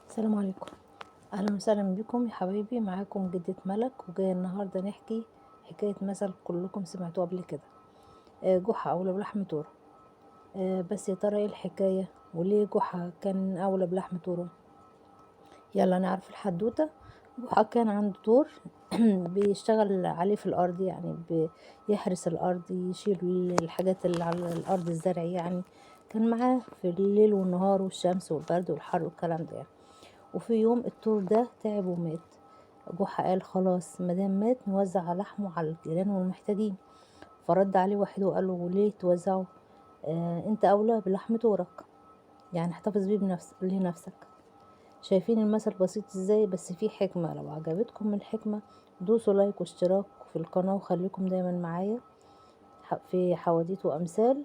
السلام عليكم. اهلا وسهلا بكم يا حبايبي، معاكم جدة ملك، وجايه النهارده نحكي حكايه مثل كلكم سمعتوه قبل كده. جحا اولى بلحم تورو. بس يا ترى ايه الحكايه وليه جحا كان اولى بلحم تورو؟ يلا نعرف الحدوته. جحا كان عنده تور بيشتغل عليه في الارض، يعني بيحرس الارض، يشيل الحاجات اللي على الارض، الزرع يعني. كان معاه في الليل والنهار والشمس والبرد والحر والكلام ده يعني. وفي يوم الطور ده تعب ومات. جحا قال خلاص مادام مات نوزع لحمه على الجيران والمحتاجين. فرد عليه واحد وقال له ليه توزعه؟ انت اولى بلحم طورك، يعني احتفظ بيه لنفسك. شايفين المثل بسيط ازاي؟ بس فيه حكمة. لو عجبتكم الحكمة دوسوا لايك واشتراك في القناة، وخليكم دايما معايا في حواديت وامثال.